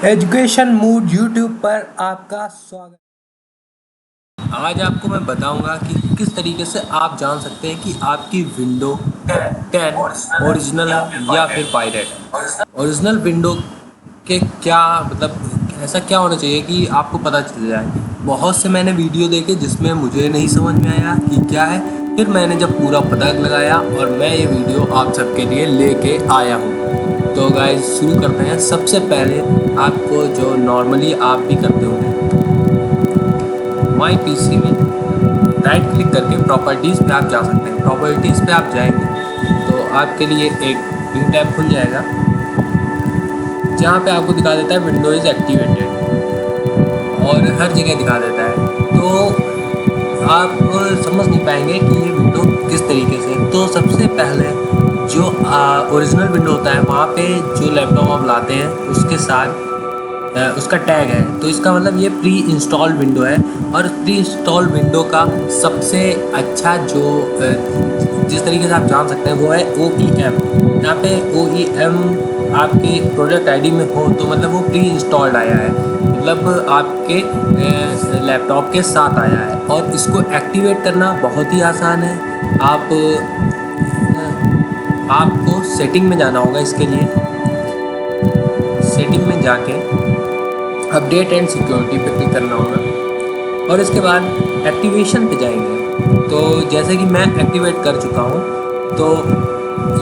Education mood YouTube पर आपका स्वागत। आज आपको मैं बताऊंगा कि किस तरीके से आप जान सकते हैं कि आपकी विंडो 10 ओरिजिनल है या फिर पायरेट है। ओरिजिनल विंडो के क्या मतलब ऐसा क्या होना चाहिए कि आपको पता चल जाए। बहुत से मैंने वीडियो देखे जिसमें मुझे नहीं समझ में आया कि क्या है, फिर मैंने जब पूरा पता लगाया और मैं ये वीडियो आप सबके लिए लेके आया हूँ। तो गाइस शुरू करते हैं। सबसे पहले आपको जो नॉर्मली आप भी करते होंगे, माई पीसी में राइट क्लिक करके प्रॉपर्टीज़ पे आप जा सकते हैं। प्रॉपर्टीज़ पे आप जाएंगे तो आपके लिए एक न्यू टैब खुल जाएगा जहाँ पे आपको दिखा देता है विंडो इज़ एक्टिवेटेड और हर जगह दिखा देता है। तो आप समझ नहीं पाएंगे कि ये विंडो किस तरीके से। तो सबसे पहले जो ओरिजिनल विंडो होता है वहाँ पे जो लैपटॉप आप लाते हैं उसके साथ उसका टैग है। तो इसका मतलब ये प्री इंस्टॉल विंडो है। और प्री इंस्टॉल विंडो का सबसे अच्छा जो जिस तरीके से आप जान सकते हैं वो है OEM। यहाँ पे OEM आपके प्रोडक्ट आईडी में हो तो मतलब वो प्री इंस्टॉल्ड आया है, मतलब आपके लैपटॉप के साथ आया है। और इसको एक्टिवेट करना बहुत ही आसान है। आपको सेटिंग में जाना होगा। इसके लिए सेटिंग में जाके अपडेट एंड सिक्योरिटी पे क्लिक करना होगा और इसके बाद एक्टिवेशन पे जाएंगे। तो जैसे कि मैं एक्टिवेट कर चुका हूँ, तो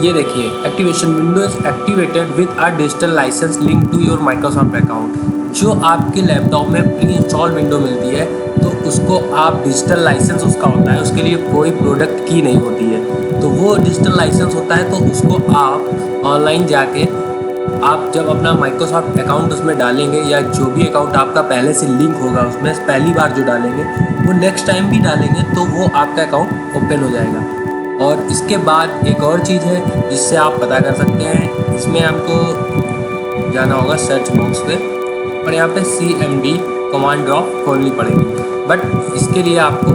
ये देखिए activation window is activated with a digital licence link to your Microsoft account. जो आपके लैपटॉप में प्री इंस्टॉल विंडो मिलती है तो उसको आप डिजिटल लाइसेंस उसका होता है, उसके लिए कोई प्रोडक्ट की नहीं होती है। तो वो डिजिटल लाइसेंस होता है तो उसको आप ऑनलाइन जाके आप जब अपना माइक्रोसॉफ्ट अकाउंट उसमें डालेंगे या जो भी अकाउंट आपका पहले से लिंक होगा उसमें पहली बार जो डालेंगे वो नेक्स्ट टाइम भी डालेंगे तो वो आपका अकाउंट ओपन हो जाएगा। और इसके बाद एक और चीज़ है जिससे आप पता कर सकते हैं। इसमें आपको जाना होगा सर्च बॉक्स पे और यहाँ पे CMD कमांड ड्रॉप खोलनी पड़ेगी। बट इसके लिए आपको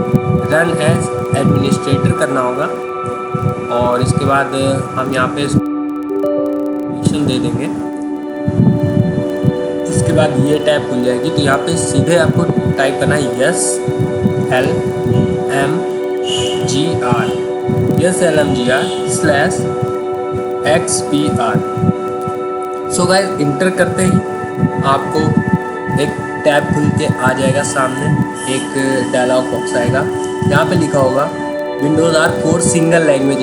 रन एज एडमिनिस्ट्रेटर करना होगा और इसके बाद हम यहाँ पे परमिशन दे देंगे। उसके बाद ये टैब खुल जाएगी तो यहाँ पे सीधे आपको टाइप करना है SLMGR/XPR। सो गाइस इंटर करते ही आपको एक टैब खुल के आ जाएगा सामने, एक डायलॉग बॉक्स आएगा। यहाँ पे लिखा होगा Windows are for single language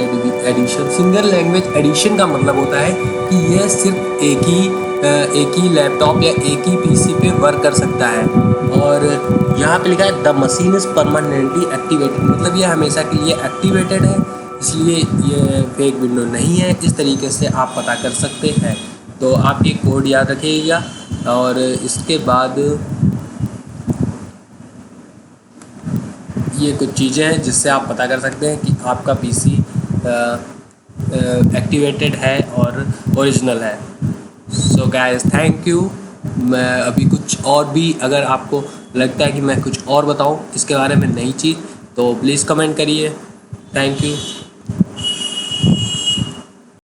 edition. Single language edition का मतलब होता है कि यह सिर्फ एक ही लैपटॉप या एक ही पीसी पे वर्क कर सकता है। और यहाँ पे लिखा है the machine is permanently activated, मतलब ये हमेशा के लिए एक्टिवेटेड है, इसलिए ये फेक विंडो नहीं है। इस तरीके से आप पता कर सकते हैं। तो आप ये कोड याद रखिएगा। और इसके बाद ये कुछ चीज़ें हैं जिससे आप पता कर सकते हैं कि आपका पीसी एक्टिवेटेड है और ओरिजिनल है। So guys thank you. मैं अभी कुछ और भी अगर आपको लगता है कि मैं कुछ और बताऊं इसके बारे में नई चीज़ तो प्लीज़ कमेंट करिए। Thank you.